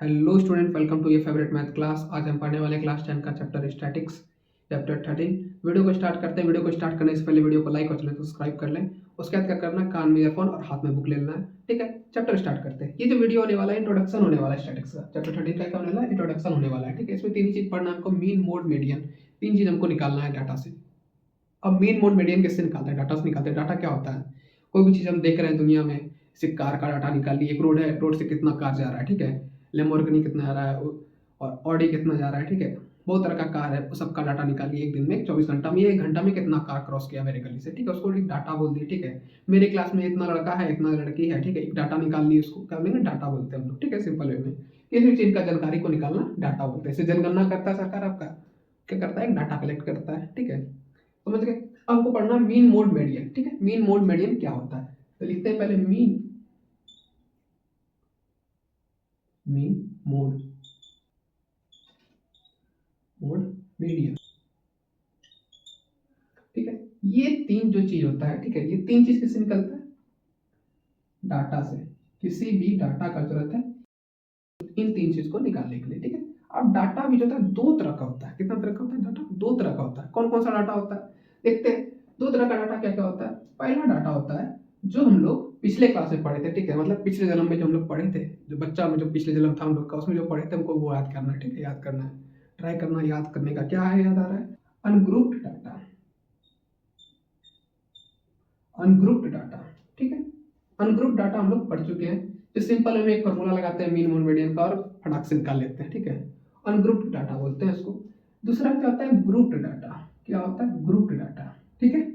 Hello student, welcome to your favourite math class. आज हम पढ़ने वाले क्लास 10 का चैप्टर स्टैटिक्स, चैप्टर 13। वीडियो को स्टार्ट करते हैं। वीडियो को स्टार्ट करने से पहले वीडियो को लाइक और चैनल को सब्सक्राइब कर लें। उसके बाद क्या करना है, कान में ईयरफोन और हाथ में बुक ले लेना है। ठीक है, चैप्टर स्टार्ट करते हैं। ये जो वीडियो होने वाला है इंट्रोडक्शन होने वाला है स्टैटिक्स का। चैप्टर 13 का क्या होने वाला है, इंट्रोडक्शन होने वाला है। ठीक है, इसमें तीन चीज पढ़ना है हमको, मीन, मोड, मीडियन। तीन चीज हमको निकालना है डाटा से। अब मीन, मोड, मीडियन किससे निकालते हैं? डाटा से निकालते हैं। डाटा क्या होता है? कोई भी चीज हम देख रहे हैं दुनिया में, जैसे कार का डाटा निकालिए। एक रोड है, रोड से कितना कार जा रहा है। ठीक है, लेम्बोर्गिनी कितना जा रहा है और ऑडी कितना जा रहा है। ठीक है, बहुत तरह का कार है, उस सबका डाटा निकालिए। एक दिन में 24 घंटा में, एक घंटा में कितना कार क्रॉस किया मेरे गली से। ठीक है, उसको एक डाटा बोल दिए। ठीक है, मेरे क्लास में इतना लड़का है, इतना लड़की है। ठीक है, एक डाटा निकाल ली, उसको क्या बोलेंगे, डाटा बोलते हैं हम लोग। ठीक है, सिंपल वे में किसी भी चीज का जानकारी को निकालना डाटा बोलते हैं। जैसे जनगणना करता है सरकार, आपका क्या करता है, एक डाटा कलेक्ट करता है। ठीक है, समझ गए। अब हमको पढ़ना मीन, मोड, मीडियन। ठीक है, मीन, मोड, मीडियन क्या होता है, तो लिखते हैं पहले mean, mean, mode, mode, median. ठीक है, ये तीन जो चीज होता है, ठीक है, ये तीन चीज किससे निकलता है, डाटा से। किसी भी डाटा का जरूरत है इन तीन चीज को निकालने के लिए। ठीक है, अब डाटा भी जो होता है दो तरह का होता है। कितना तरह का होता है डाटा? दो तरह का होता है। कौन कौन सा डाटा होता है, देखते हैं। दो तरह का डाटा क्या क्या होता है। पहला डाटा होता है जो हम लोग पिछले क्लास में पढ़े थे। ठीक है, मतलब पिछले जन्म में जो हम लोग पढ़े थे, जो बच्चा में जो पिछले जन्म था हम लोग का, उसमें जो पढ़े थे हमको वो याद करना है। ठीक है, याद करना है, ट्राई करना याद करने का। क्या है, याद आ रहा है, अनग्रुप्ड डाटा, अनग्रुप्ड डाटा। ठीक है, अनग्रुप्ड डाटा हम लोग पढ़ चुके हैं। तो सिंपल में एक फॉर्मूला लगाते हैं मीन, मोड, मीडियन का और फटाक से निकाल लेते हैं। ठीक है, अनग्रुप्ड डाटा बोलते हैं इसको। दूसरा क्या होता है, ग्रुप्ड डाटा। क्या होता है, ग्रुप्ड डाटा। ठीक है,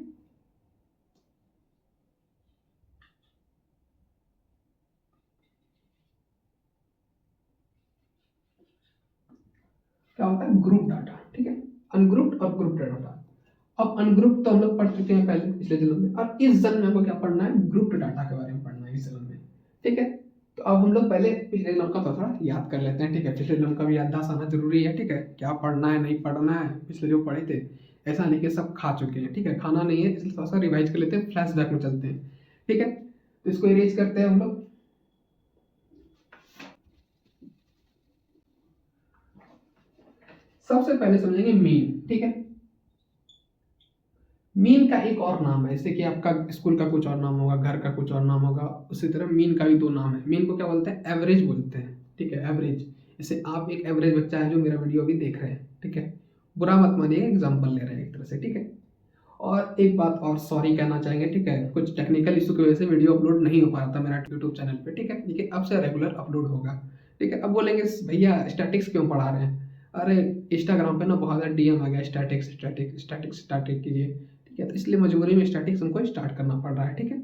क्या होता है, ग्रुप डाटा। ठीक है, अनग्रुप्ड और ग्रुप्ड डाटा। अब अनग्रुप्ड तो हम लोग पढ़ चुके हैं पहले पिछले जन्म में, और इस जन्म में हमको क्या पढ़ना है, ग्रुप्ड डाटा के बारे में पढ़ना है इस जन्म में। ठीक है, तो अब हम लोग पहले पिछले जन्म का थोड़ा याद कर लेते हैं। ठीक है, पिछले जन्म का भी याददाश्त आना जरूरी है। ठीक है, क्या पढ़ना है नहीं पढ़ना है, पिछले जो पढ़े थे ऐसा नहीं कि सब खा चुके हैं। ठीक है, खाना नहीं है, इसलिए थोड़ा सा रिवाइज कर लेते हैं, फ्लैशबैक में चलते हैं। ठीक है, तो इसको इरेज करते हैं हम लोग। सबसे पहले समझेंगे मीन। ठीक है, मीन का एक और नाम है, जैसे कि आपका स्कूल का कुछ और नाम होगा, घर का कुछ और नाम होगा, उसी तरह मीन का भी दो नाम है। मीन को क्या बोलते हैं, एवरेज बोलते हैं। ठीक है, एवरेज। जैसे आप एक एवरेज बच्चा है जो मेरा वीडियो अभी देख रहे हैं। ठीक है, बुरा मत मानिए, एग्जाम्पल ले रहे हैं एक तरह से। ठीक है, और एक बात और सॉरी कहना चाहेंगे। ठीक है, कुछ टेक्निकल इशू की वजह से वीडियो अपलोड नहीं हो पा रहा था मेरा यूट्यूब चैनल पे। ठीक है, लेकिन अब से रेगुलर अपलोड होगा। ठीक है, अब बोलेंगे भैया स्टैटिक्स क्यों पढ़ा रहे हैं? अरे इंस्टाग्राम पे ना बहुत ज़्यादा डीएम आ गया, स्टैटिक्स स्टैटिक्स स्टैटिक्स स्टार्ट कीजिए। ठीक है, तो इसलिए मजबूरी में स्टैटिक्स हमको स्टार्ट करना पड़ रहा है। ठीक है,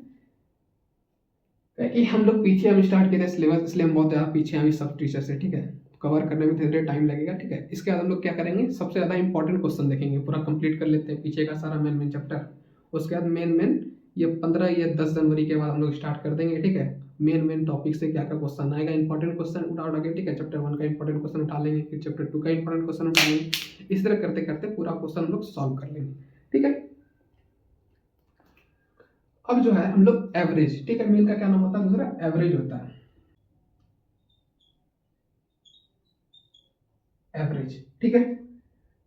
क्योंकि हम लोग पीछे हम स्टार्ट किए थे सिलेबस, इसलिए हम बहुत ज़्यादा पीछे हैं अभी सब टीचर से। ठीक है, कवर करने में धीरे टाइम लगेगा। ठीक है, इसके बाद हम लोग क्या करेंगे, सबसे ज़्यादा इंपॉर्टेंट क्वेश्चन देखेंगे, पूरा कंप्लीट कर लेते हैं पीछे का सारा मेन मेन चैप्टर। उसके बाद मेन मेन ये 15 या 10 जनवरी के बाद हम लोग स्टार्ट कर देंगे। ठीक है, मेन मेन टॉपिक से क्या क्या क्वेश्चन आएगा, इंपॉर्टेंट क्वेश्चन उठा उठा के। ठीक है, चैप्टर 1 का इंपॉर्टेंट क्वेश्चन उठा लेंगे, फिर चैप्टर 2 का इंपॉर्टेंट क्वेश्चन उठा लेंगे। इस तरह करते करते पूरा क्वेश्चन हम लोग सॉल्व कर लेंगे। ठीक है, अब जो है हम लोग एवरेज। ठीक है, मेन का क्या नाम होता है, दूसरा एवरेज होता है, एवरेज। ठीक है,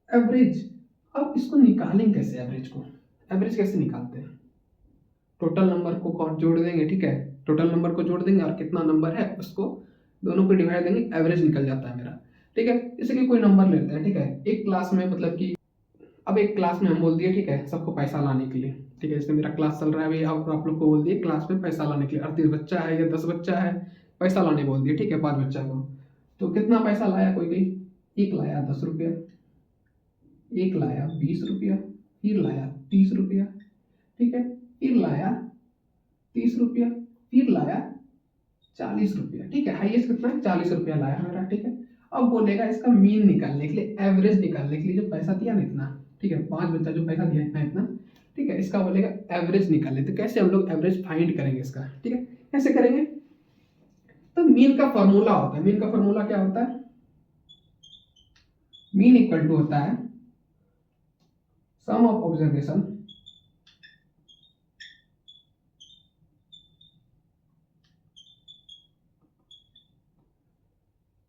एवरेज। अब इसको निकालें कैसे, एवरेज को, एवरेज कैसे निकालते हैं, टोटल नंबर को जोड़ देंगे। ठीक है, टोटल नंबर को जोड़ देंगे और कितना नंबर है उसको दोनों को डिवाइड देंगे, एवरेज निकल जाता है मेरा। ठीक है, जैसे कि कोई नंबर लेते हैं। ठीक है, एक क्लास में मतलब कि अब एक क्लास में हम बोल दिए, ठीक है, सबको पैसा लाने के लिए। ठीक है, जैसे मेरा क्लास चल रहा है अभी, अब आप लोग को बोल दिए क्लास में पैसा लाने के लिए, 38 बच्चा है या 10 बच्चा है, पैसा लाने बोल दिए। ठीक है, 5 बच्चा को, तो कितना पैसा लाया कोई कोई, एक लाया 10 रुपया, एक लाया 20 रुपया, फिर लाया 30 रुपया। ठीक है, फिर लाया 30 रुपया, फिर लाया 40 रुपया। ठीक है, हाईएस्ट कितना है, 40 रुपया लाया मेरा। ठीक है, अब बोलेगा इसका मीन निकालने के लिए, एवरेज निकालने के लिए, जो पैसा दिया ना इतना। ठीक है, 5 बच्चा जो पैसा दिया इतना इतना। ठीक है, इसका बोलेगा एवरेज निकालने। तो कैसे हम लोग एवरेज फाइंड करेंगे इसका, ठीक है, कैसे करेंगे, तो मीन का फॉर्मूला होता है। मीन का फॉर्मूला क्या होता है, मीन इक्वल टू होता है सम ऑफ ऑब्जर्वेशन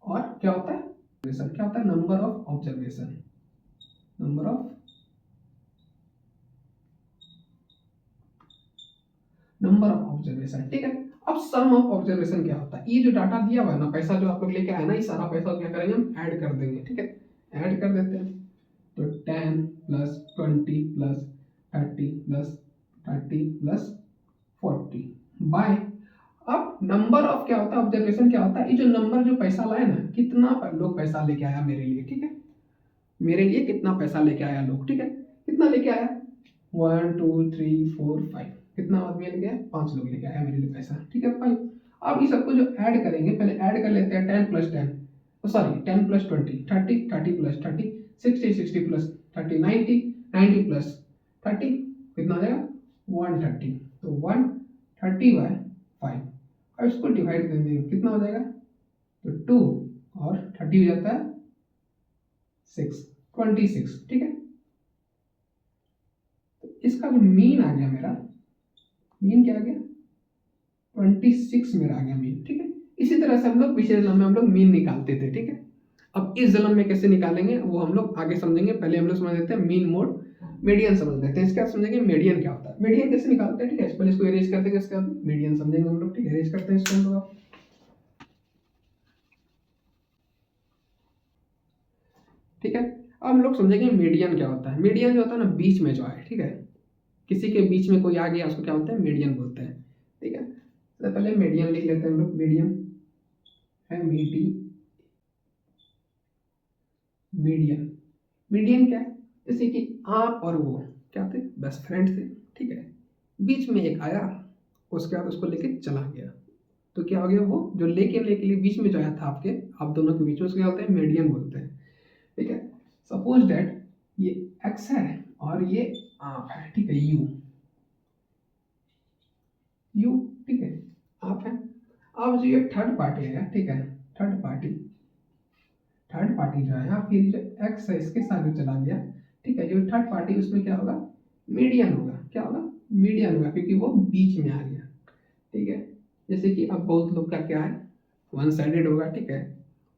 और क्या होता है क्या होता है number of observation, number of observation, ठीक है। अब सम ऑफ ऑब्जर्वेशन क्या होता है, ये जो डाटा दिया हुआ है ना, पैसा जो आप लोग लेके आए ना, ये सारा पैसा क्या करेंगे हम ऐड कर देंगे, ठीक है, ऐड कर देते हैं। तो 10 plus 20 plus 30 plus 30 plus 40 by, अब नंबर ऑफ क्या होता है ऑब्जर्वेशन क्या होता है, ये जो नंबर जो पैसा लाए ना, कितना लोग पैसा लेके आया मेरे लिए, ठीक है, मेरे लिए कितना पैसा लेके आया लोग, ठीक है, कितना लेके आया 1 2 3 4 5, कितना आदमी लेके आया 5 लोग लेके आया मेरे लिए पैसा, ठीक है 5। अब ये सबको जो ऐड करेंगे, पहले ऐड कर लेते हैं 10 plus 10, sorry 10 plus 20 30 30 plus 30 60 60 plus 30 90 90 plus 30 कितना आ जाएगा 130, तो 130 बाय 5। अब इसको डिवाइड कर देंगे, कितना हो जाएगा, तो 2 और 30 हो जाता है 6 26, ठीक है। तो इसका जो मीन आ गया मेरा, मीन क्या आ गया 26 मेरा आ गया मीन, ठीक है। इसी तरह से हम लोग पिछले जन्म में हम लोग मीन निकालते थे, ठीक है। अब इस जन्म में कैसे निकालेंगे वो हम लोग आगे समझेंगे, पहले हम लोग समझ लेते हैं मीन मोड मीडियन समझ लेते हैं, इसके बाद समझेंगे मीडियन क्या होता है, मीडियन कैसे निकालते हैं, ठीक है। पहले इसको इरेज कर देंगे, इसके बाद मीडियन समझेंगे हम लोग, ठीक है। इरेज करते हैं इसको हम लोग, ठीक है। अब हम लोग समझेंगे मीडियन क्या होता है। मीडियन जो होता है ना, बीच में जो है, ठीक है, किसी के बीच में कोई आ गया उसको क्या बोलते हैं मीडियन बोलते हैं, ठीक है। तो पहले मीडियन लिख लेते हैं हम लोग, मीडियन MED, मीडियन, मीडियन क्या है, जैसे कि आप और वो क्या थे, बेस्ट फ्रेंड थे, ठीक है, बीच में एक आया, उसके बाद उसको लेके चला गया, तो क्या हो गया, वो जो लेके लिए बीच में जो आया था आपके, आप दोनों के बीच में, उसको क्या बोलते हैं मीडियन बोलते हैं, ठीक है। सपोज दैट ये एक्स है और ये आप है, ठीक है, यू, ठीक है, आप है। अब जो ये थर्ड पार्टी है, ठीक है, थर्ड पार्टी जो है, फिर जो एक्स है इसके साथ जो चला गया, ठीक है, जो थर्ड पार्टी उसमें क्या होगा, मीडियन होगा, क्या होगा, मीडियन होगा, क्योंकि वो बीच में आ गया, ठीक है। जैसे कि अब बहुत लोग का क्या है, वन साइडेड होगा, ठीक है,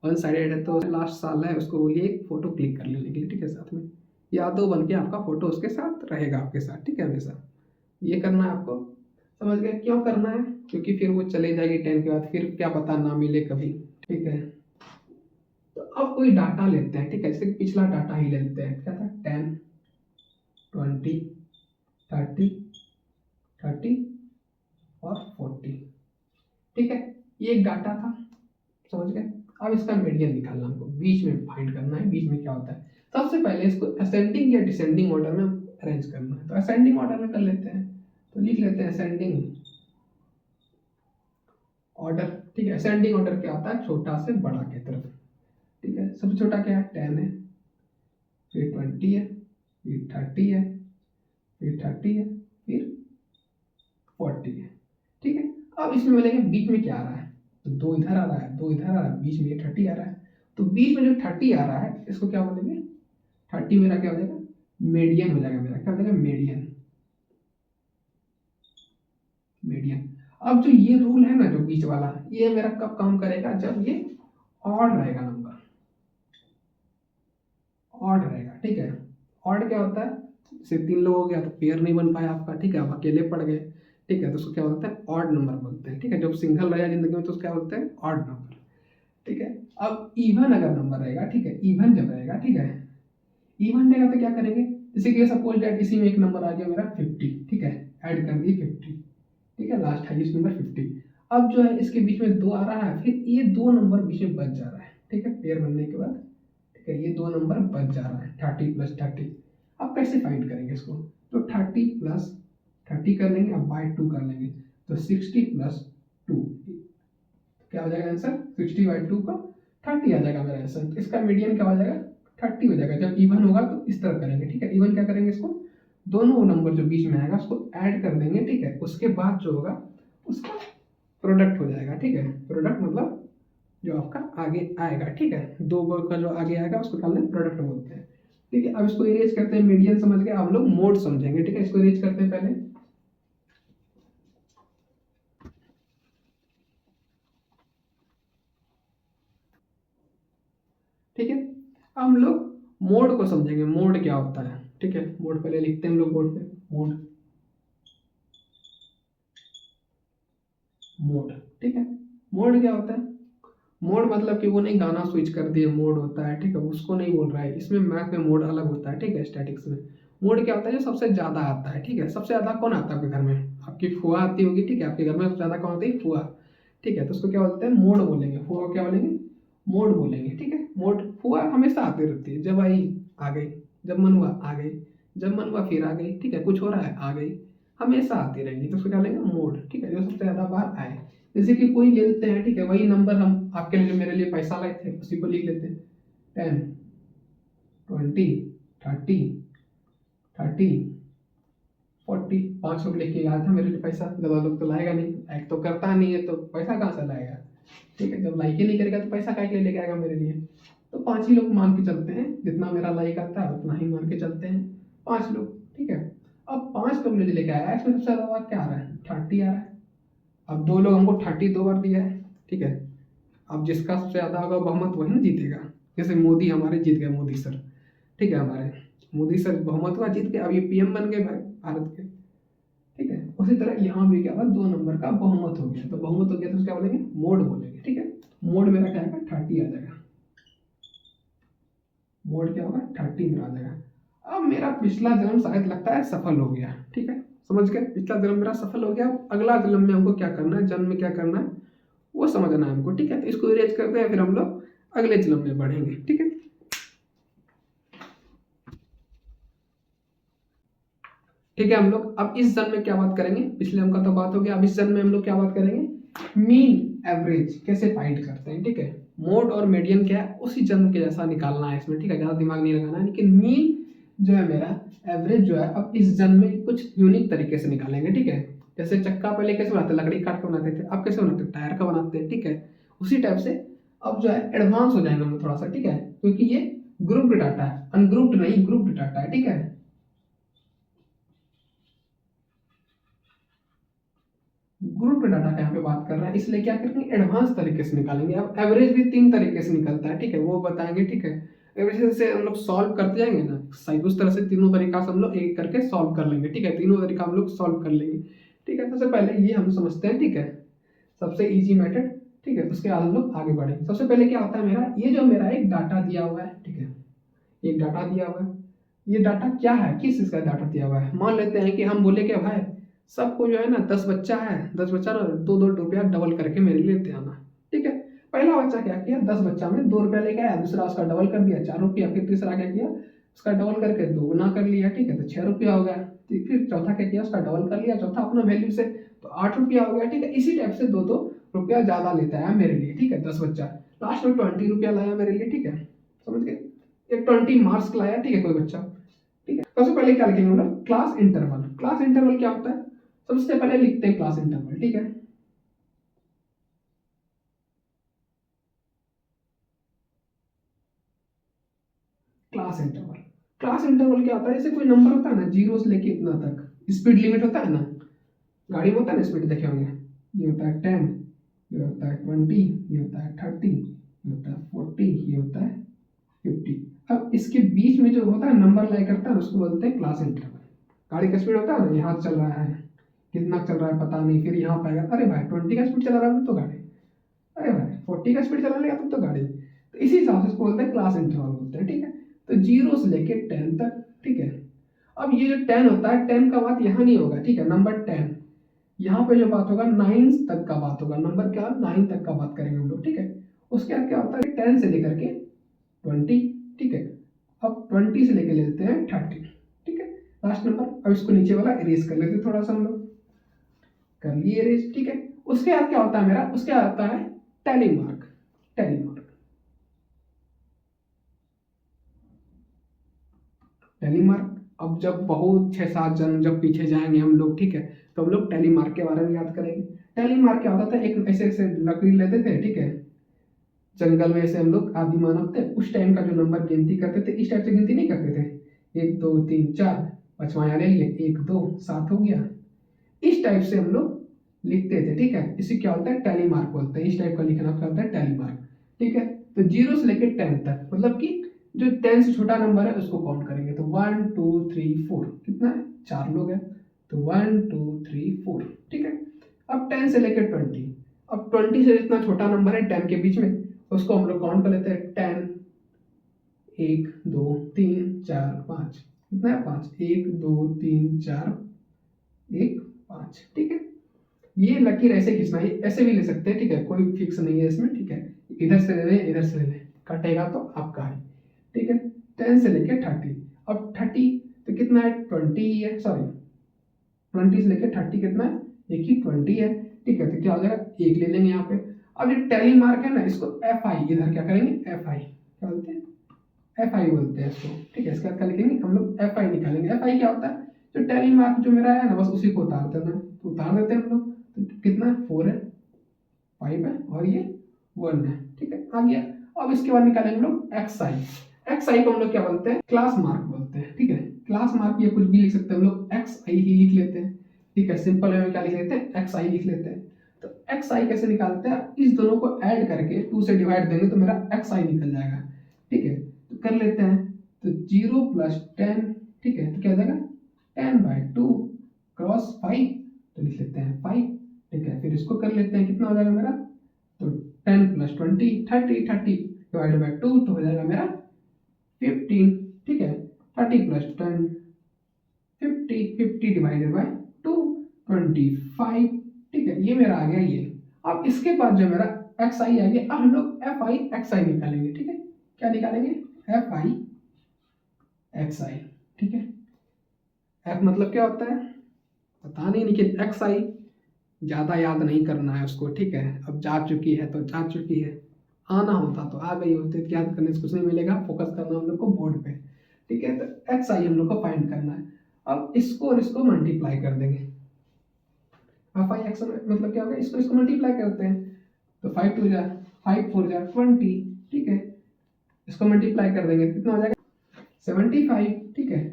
वन साइडेड है, तो लास्ट साल है, उसको बोलिए एक फोटो क्लिक कर लेने के लिए, ठीक है, साथ में यादव बन के आपका फोटो उसके साथ रहेगा आपके साथ, ठीक है, हमेशा ये करना है आपको, समझ गए क्यों करना है, क्योंकि फिर वो चले जाएगी 10 के बाद, फिर क्या पता ना मिले कभी, ठीक है। तो अब कोई डाटा लेते हैं, ठीक है, जैसे पिछला डाटा ही ले लेते हैं, क्या था 10 20 30 30 और 40, ठीक है, ये एक डाटा था, समझ गए। अब इसका मीडियन निकालना हमको, बीच में फाइंड करना है, बीच में क्या होता है। सबसे पहले इसको असेंडिंग या डिसेंडिंग ऑर्डर में अरेंज करना है, तो असेंडिंग ऑर्डर में कर लेते हैं, तो लिख लेते हैं असेंडिंग ऑर्डर, ठीक है। असेंडिंग ऑर्डर क्या होता है, छोटा से बड़ा की तरफ, ठीक है। सबसे छोटा क्या है 10 है, फिर 20 है, फिर 30 है, फिर 30 है, फिर 40 है, ठीक है। अब इसमें मिलेगा बीच में क्या आ रहा है, तो 2 इधर आ रहा है, 2 इधर आ रहा है, बीच में 30 आ रहा है, तो बीच में जो 30 आ रहा है इसको क्या बोलेंगे, 30 मेरा क्या हो जाएगा, मीडियन हो जाएगा, मेरा क्या हो जाएगा मीडियन, मीडियन। अब जो ये रूल है ना, जो बीच वाला, ये मेरा कब काम करेगा, जब ये ऑड रहेगा, नंबर ऑड रहेगा, ठीक है। ऑड क्या होता है, जैसे 3 लोग हो गया तो पेयर नहीं बन पाया आपका, ठीक है, आप अकेले पड़ गए, ठीक है, तो उसको क्या बोलते हैं ऑड नंबर बोलते हैं, ठीक है। जब सिंगल रहेगा जिंदगी में तो उसको क्या बोलते हैं ऑड नंबर, ठीक है। अब इवन अगर नंबर रहेगा, ठीक है, इवन जब रहेगा, ठीक है, इवन रहेगा तो क्या करेंगे, जैसे कि सपोज दैट इसी में एक नंबर आ गया मेरा 50, ठीक है, ऐड कर दिए 50, ठीक है, लास्ट है इस नंबर 50। अब जो है इसके बीच में 2 आ रहा है, फिर ये 2 नंबर बीच में बच जा रहा है, ठीक है, पेयर बनने के बाद, ठीक है, ये 2 नंबर बच जा रहा है 30 प्लस 30। अब कैसे फाइंड करेंगे इसको, तो 30 प्लस 30 कर लेंगे, अब बाय 2 कर लेंगे, तो 60 प्लस 2 क्या हो जाएगा आंसर, 60 बाई 2 का 30 आ जाएगा मेरा आंसर। इसका मीडियन क्या हो जाएगा 30 हो जाएगा। जब इवन होगा तो इस तरह करेंगे, ठीक है। इवन क्या करेंगे, इसको दोनों नंबर जो बीच में आएगा उसको ऐड कर देंगे, ठीक है, उसके बाद जो होगा उसका प्रोडक्ट हो जाएगा, ठीक है। प्रोडक्ट मतलब जो आपका आगे आएगा, ठीक है, दो गो का जो आगे आएगा उसको क्या प्रोडक्ट बोलते हैं, ठीक है। अब इसको इरेज करते हैं, मीडियन समझ गए, अब लोग मोड समझेंगे, ठीक है। इसको इरेज करते हैं पहले, ठीक है। अब हम लोग मोड को समझेंगे, मोड क्या होता है, ठीक है। मोड पहले लिखते हैं हम लोग बोर्ड पे, मोड, मोड, ठीक है। मोड क्या होता है? मोड मतलब कि वो नहीं गाना स्विच कर दिए मोड होता है, ठीक है, उसको नहीं बोल रहा है। इसमें मैथ में मोड अलग होता है, ठीक है, स्टैटिक्स में। मोड क्या होता है? जो सबसे ज्यादा आता है, ठीक है। सबसे ज्यादा कौन आता है आपके घर में? आपकी फुआ आती होगी, ठीक है। आपके घर में सबसे ज्यादा कौन आती है? फुआ, ठीक है। तो उसको क्या बोलते हैं? मोड बोलेंगे। फुआ को क्या बोलेंगे? मोड बोलेंगे, ठीक है। मोड, फुआ हमेशा आती रहती है, जब आई आ गई, जब मन हुआ आ गई, जब मन हुआ फिर आ गई, ठीक है। कुछ हो रहा है आ गई, हमेशा आती रहेंगी, तो उसको क्या लेंगे? मोड, ठीक है, जो सबसे ज्यादा बार आए। जैसे कि कोई ले लेते हैं, ठीक है, वही नंबर हम आपके लिए मेरे लिए पैसा लाए थे, उसी को लिख लेते हैं। 10, 20, 30, 30, 40, 500 लेके आया था मेरे लिए पैसा। ज्यादा लोग तो लाएगा नहीं, एक तो करता नहीं है तो पैसा कहाँ से लाएगा, ठीक है। जब लाइक ही नहीं करेगा तो पैसा काहे के लिए लेके आएगा मेरे लिए? तो 5 ही लोग मान के चलते हैं, जितना मेरा लाइक आता है उतना ही मान के चलते हैं, 5 लोग, ठीक है। अब 5 लोग मुझे लेके आया है, इसमें सबसे ज्यादा बार क्या आ रहा है? 30 आ रहा है। अब 2 लोग हमको 30 2 बार दिया है, ठीक है। अब जिसका सबसे ज्यादा होगा बहुमत वही ना जीतेगा। जैसे मोदी हमारे जीत गए, मोदी सर, ठीक है, हमारे मोदी सर बहुमत हुआ, जीत गए, अब ये पीएम बन गए भाई भारत के, ठीक है। उसी तरह यहाँ भी क्या हुआ? 2 नंबर का बहुमत हो गया, तो बहुमत हो गया तो उसको क्या बोलेंगे? मोड बोलेंगे, ठीक है। मोड मेरा क्या आएगा? 30 आ जाएगा। मोड क्या होगा? 30 मेरा आ जाएगा। अब मेरा पिछला जन्म शायद लगता है सफल हो गया, ठीक है, समझ गए? पिछला जन्म मेरा सफल हो गया। अब अगला जन्म में हमको क्या करना है, जन्म में क्या करना है वो समझना है हमको, ठीक है। तो इसको इरेज करते हैं, फिर हम लोग अगले जन्म में बढ़ेंगे, ठीक है। ठीक है, हम लोग अब इस जन्म में क्या बात करेंगे? पिछले जन्म का तो बात हो गया, अब इस जन्म में हम लोग क्या बात करेंगे? मीन एवरेज कैसे फाइंड करते हैं, ठीक है। मोड और मीडियन क्या है? उसी जन्म के जैसा निकालना है इसमें, ठीक है, ज्यादा दिमाग नहीं लगाना है। लेकिन मीन जो है मेरा, एवरेज जो है, अब इस जन्म में कुछ यूनिक तरीके से निकालेंगे, ठीक है। जैसे चक्का पहले कैसे बनाते, लकड़ी काट के बनाते थे, अब कैसे बनाते? टायर का बनाते हैं, ठीक है। उसी टाइप से अब जो है एडवांस हो जाएंगे हम थोड़ा सा, ठीक है, क्योंकि ये ग्रुप्ड डाटा है, अनग्रुप्ड नहीं, ग्रुप्ड डाटा है, ठीक है। ग्रुप डाटा का यहाँ पे बात कर रहा है, इसलिए क्या करेंगे? एडवांस तरीके से निकालेंगे। अब एवरेज भी 3 तरीके से निकलता है, ठीक है, वो बताएंगे, ठीक है। एवरेज से हम लोग सॉल्व करते जाएंगे ना, सही उस तरह से तीनों तरीका से हम लोग एक करके सॉल्व कर लेंगे, ठीक है। तीनों तरीका हम लोग सॉल्व कर लेंगे, ठीक है। सबसे पहले ये हम समझते हैं, ठीक है, सबसे इजी मेथड, ठीक है। उसके बाद हम लोग आगे बढ़ेंगे। सबसे पहले क्या होता है मेरा, ये जो मेरा एक डाटा दिया हुआ है, ठीक है, एक डाटा दिया हुआ है। ये डाटा क्या है, किस चीज का डाटा दिया हुआ है? मान लेते हैं कि हम बोले कि भाई सबको जो है ना 10 बच्चा है, 10 बच्चा ना 2-2 रुपया डबल करके मेरे लिए लेते आना, ठीक है। पहला बच्चा क्या किया? 10 बच्चा में 2 रुपया लेके आया, दूसरा उसका डबल कर दिया 4 रुपया, फिर तीसरा क्या किया? उसका डबल करके 2 गुना कर लिया, ठीक है, तो 6 रुपया हो गया। फिर चौथा क्या किया? उसका डबल कर लिया, चौथा अपना वैल्यू से, तो 8 रुपया हो गया, ठीक है। इसी टाइप से 2-2 रुपया ज्यादा लेता है मेरे लिए, ठीक है, 10 बच्चा। लास्ट में 20 रुपया लाया मेरे लिए, ठीक है, समझ गए? एक 20 मार्क्स लाया, ठीक है, कोई बच्चा, ठीक है। सबसे पहले क्या लिखेंगे हम लोग? Class interval. क्लास इंटरवल क्या होता है? सबसे पहले लिखते हैं क्लास इंटरवल, ठीक है। क्लास इंटरवल, क्लास इंटरवल क्या होता है? जैसे कोई नंबर होता है ना, 0 से लेके इतना तक, स्पीड लिमिट होता है ना, गाड़ी में होता है ना स्पीड, देखे होंगे, ये होता है 10, ये होता है 20, ये होता है 30, ये होता है 40, ये होता है 50। अब इसके बीच में जो होता है नंबर लाया करता है उसको बोलते हैं क्लास इंटरवल। गाड़ी का स्पीड होता है ना, यहाँ चल रहा है, कितना चल रहा है पता नहीं, फिर यहाँ पाएगा, अरे भाई 20 का स्पीड चला रहा है तो गाड़ी, अरे भाई 40 का स्पीड चला लेगा तब तो गाड़ी। तो इसी हिसाब से इसको बोलते हैं क्लास इंटरवल बोलते हैं, ठीक है। तो 0 से लेके 10 तक, ठीक है। अब ये जो 10 होता है, 10 का बात यहाँ नहीं होगा, ठीक है, नंबर 10, यहाँ पे जो बात होगा 9 तक का बात होगा, नंबर क्या? 9 तक का बात करेंगे हम लोग, ठीक है। उसके बाद क्या होता है? 10 से लेकर के 20, ठीक है। अब 20 से लेके लेते हैं 30, ठीक है, लास्ट नंबर। अब इसको नीचे वाला इरेज कर लेते हैं थोड़ा सा हम लोग, कर लिए इरेज, ठीक है। उसके बाद क्या होता है मेरा? उसके बाद आता है tally mark. Tally mark, tally mark. अब जब बहुत 6-7 जन्म जब पीछे जाएंगे हम लोग, ठीक है, तो हम लोग टैली मार्क के बारे में याद करेंगे। टैली मार्क क्या होता था? एक ऐसे ऐसे लकड़ी लेते थे, ठीक है, जंगल में ऐसे हम लोग आदि मानव थे, उस टाइम का जो नंबर गिनती करते थे, इस टाइप से गिनती नहीं करते थे, 1 2 3 4, पांचवा यहाँ ले लिए, 1 2 7 हो गया, इस टाइप से हम लोग लिखते थे, ठीक है। इसी क्या होता है? टैली मार्क बोलते हैं, इस टाइप का लिखना क्या होता है? टैली मार्क, ठीक है। तो 0 से लेके 10 तक, मतलब कि जो 10 से छोटा नंबर है उसको काउंट करेंगे। तो 1 2 3 4, कितना है, 4 लोग हैं, तो 1 2 3 4, ठीक है। अब 10 से लेके 20, अब 20 से जितना छोटा नंबर है 10 के बीच में उसको हम लोग काउंट कर लेते हैं। 10 1 2 3 4 5, कितना है, 5, 1 2 3 4 1 5, ठीक है। ये लकीर ऐसे खींचना है, ऐसे भी ले सकते हैं, ठीक है, कोई फिक्स नहीं है इसमें, ठीक है। इधर से ले लें, इधर से ले लें, कटेगा तो आपका है, ठीक है। 10 से लेके 30, अब 30 तो कितना है, 20 ही है, सॉरी 20 से लेके 30 कितना है, एक ही 20 है, ठीक है। तो क्या हो जाएगा, एक ले लेंगे यहाँ पे। अब ये टैली मार्क है ना, इसको एफ आई, इधर क्या करेंगे, एफ आई, क्या बोलते हैं, एफ आई बोलते हैं इसको, ठीक है। इसके बाद क्या लिखेंगे हम लोग, एफ आई निकालेंगे। एफ आई क्या होता है, जो टैली मार्क जो मेरा है ना, बस उसी को उतार देना, तो उतार देते हैं हम लोग। तो कितना, 4 है, 5 है, और ये 1 है, ठीक है, आ गया। अब इसके बाद निकालेंगे हम लोग एक्स आई। एक्स आई को हम लोग क्या बोलते हैं, क्लास मार्क बोलते हैं, ठीक है। क्लास मार्क ये कुछ भी लिख सकते हैं हम लोग, एक्स आई ही लिख लेते हैं, ठीक है। सिंपल में क्या लिख लेते हैं, एक्स आई लिख लेते हैं। तो एक्स आई कैसे निकालते हैं, इस दोनों को ऐड करके 2 से डिवाइड देंगे तो मेरा एक्स आई निकल जाएगा, ठीक है। तो कर लेते हैं, तो 0 + 10, ठीक है, तो क्या हो जाएगा, 10/2 क्रॉस 5, तो लिख लेते हैं 5, ठीक है। फिर इसको कर लेते हैं, कितना हो जाएगा मेरा, तो 10 + 20 30, 30 डिवाइड बाई 2 तो हो जाएगा मेरा 15, ठीक है। 30 + 10 50, 50 डिवाइडेड बाई 2 25, ठीक है, ये मेरा आ गया ये। अब इसके बाद जो मेरा एक्स आई आ गया, अब हम लोग एफ आई एक्स आई निकालेंगे, ठीक है। क्या निकालेंगे, एफ आई एक्स आई, ठीक है। एफ मतलब क्या होता है पता नहीं, लेकिन एक्स आई ज़्यादा याद नहीं करना है उसको, ठीक है। अब जा चुकी है तो जा चुकी है, आना होता तो आ गई होती, तो याद करने से कुछ नहीं मिलेगा, फोकस करना हम लोग को बोर्ड पे, ठीक है। तो एक्स आई हम लोग को फाइंड करना है। अब इसको और इसको मल्टीप्लाई कर देंगे। एफ आई एक्स मतलब क्या होगा, इसको इसको मल्टीप्लाई करते हैं, तो 5 2 जा 5 4 जा 20, ठीक है। इसको मल्टीप्लाई कर देंगे, कितना हो जाएगा 75, ठीक है।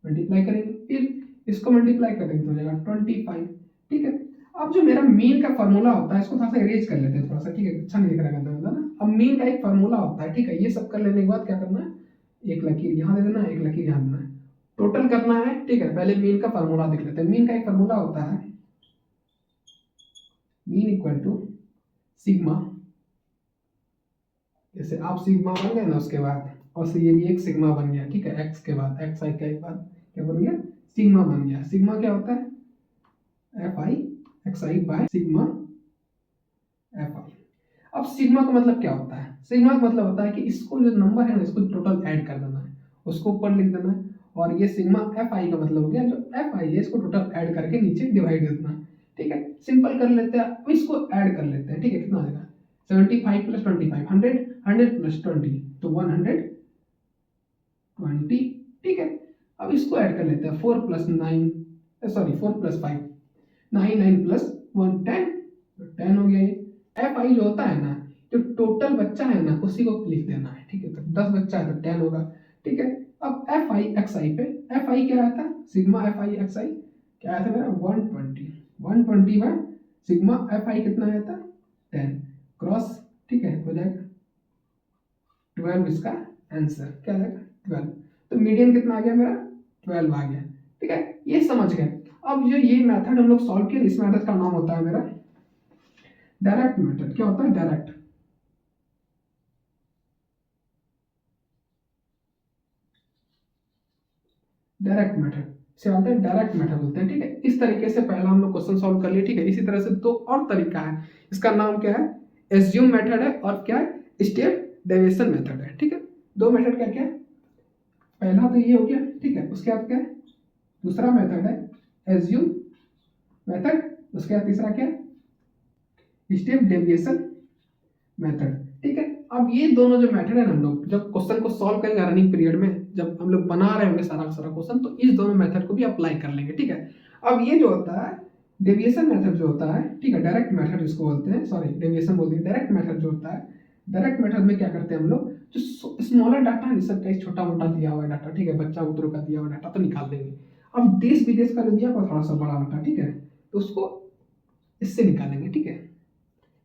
मल्टीप्लाई करेंगे, फिर इसको मल्टीप्लाई कर देंगे तो हो जाएगा 25, ठीक है। अब जो मेरा मीन का फार्मूला होता है, इसको थोड़ा सा इरेज कर लेते हैं थोड़ा सा, ठीक है, अच्छा नहीं दिख रहा है ना। अब मीन का एक फार्मूला होता है, ठीक है। ये सब कर लेने के बाद क्या करना है, एक लकीर यहाँ दे देना है, एक लकीर यहाँ देना है, टोटल करना है, ठीक है। पहले मीन का फार्मूला देख लेते हैं। मीन का एक फार्मूला होता है, मीन इक्वल टू सिग्मा, जैसे आप सिग्मा बन गए ना, उसके बाद और से ये भी एक सिग्मा बन गया, ठीक है। एक्स के बाद एक्स आई के बाद क्या बन गया, सिग्मा बन गया। सिग्मा क्या होता है, F I x I by sigma F I. अब सिग्मा का मतलब क्या होता है, सिग्मा का मतलब होता है कि इसको जो नंबर है ना, इसको टोटल ऐड कर देना है, उसको ऊपर लिख देना है। और ये सिग्मा एफ आई का मतलब हो गया, जो एफ आई है इसको टोटल ऐड करके नीचे डिवाइड कर देना है, ठीक है। सिंपल कर लेते हैं, अब इसको ऐड कर लेते हैं, ठीक है। कितना आ जाएगा, 75 + 25 100, 100 + 20 तो 120, ठीक है। अब इसको ऐड कर लेते हैं, 4 + 9, सॉरी 4 + 5 9, 9 + 1 10, तो 10 हो गया ये। एफ आई जो होता है ना, जो टोटल बच्चा है ना उसी को लिख देना है, ठीक है। तो 10 बच्चा है तो 10 होगा, ठीक है। अब एफ आई एक्स आई पे, एफ आई क्या रहता है, सिग्मा एफ आई एक्स आई क्या आया था मेरा 120, 120 में सिग्मा एफ आई कितना आया था 10 क्रॉस, ठीक है, हो जाएगा 12, इसका आंसर क्या आ जाएगा 12। तो मीडियन कितना आ गया मेरा 12 आ गया, ठीक है। ये समझ गए। अब जो ये मेथड हम लोग सॉल्व किया, इस मेथड का नाम होता है मेरा डायरेक्ट मेथड। क्या होता है, डायरेक्ट, डायरेक्ट मेथड से होता है, डायरेक्ट मेथड बोलते हैं, ठीक है। इस तरीके से पहला हम लोग क्वेश्चन सॉल्व कर लिए, ठीक है। इसी तरह से दो और तरीका है, इसका नाम क्या है, एज्यूम मेथड है, और क्या है, स्टेप डेविएशन मेथड है, ठीक है। दो मेथड क्या क्या है, पहला तो ये हो गया, ठीक है। उसके बाद क्या है, दूसरा मेथड है एज्यूम मेथड, उसके बाद तीसरा क्या है, स्टेप डेविएशन मेथड, ठीक है। अब ये दोनों जो मेथड है ना, हम लोग जब क्वेश्चन को सॉल्व करेंगे रनिंग पीरियड में, जब हम लोग बना रहे होंगे सारा सारा क्वेश्चन, तो इस दोनों मेथड को भी अप्लाई कर लेंगे, ठीक है। अब ये जो होता है डेविएशन मेथड जो होता है, ठीक है, डायरेक्ट मेथड जिसको बोलते हैं, सॉरी डेविएशन बोलते हैं, डायरेक्ट मेथड जो होता है, डायरेक्ट मेथड में क्या करते हैं हम लोग, जो स्मॉलर डाटा है, सबका छोटा मोटा दिया हुआ डाटा, ठीक है, बच्चा बुतरू का दिया हुआ डाटा तो निकाल देंगे। अब देश विदेश का जो दिया हुआ थोड़ा सा बड़ा डाटा, ठीक है, तो उसको इससे निकालेंगे, ठीक है,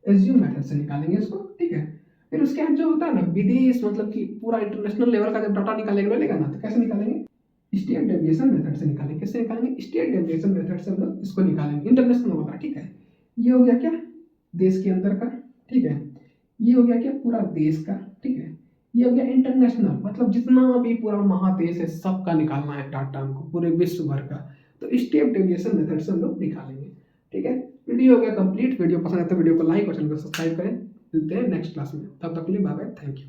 एज्यूम मेथड से निकालेंगे इसको, ठीक है। फिर उसके बाद जो होता है ना विदेश, मतलब कि पूरा इंटरनेशनल लेवल का जब डाटा निकालेंगे लेगा ना, तो कैसे निकालेंगे? स्टेट डेविएशन मेथड से निकालेंगे। कैसे निकालेंगे? स्टेट डेविएशन मेथड से हम लोग इसको निकालेंगे, इंटरनेशनल होगा, ठीक है। ये हो गया क्या? देश के अंदर का, ठीक है। ये हो गया क्या? पूरा देश का, ठीक है। ये हो गया इंटरनेशनल, मतलब जितना भी पूरा महादेश है सबका निकालना है डाटा हमको, पूरे विश्व भर का। तो स्टेप डेविएशन मेथड से हम लोग निकालेंगे, ठीक है। वीडियो हो गया कंप्लीट। वीडियो पसंद है तो वीडियो को लाइक और चैनल को सब्सक्राइब करें। मिलते हैं नेक्स्ट क्लास में, तब तक के लिए बाय बाय, थैंक यू।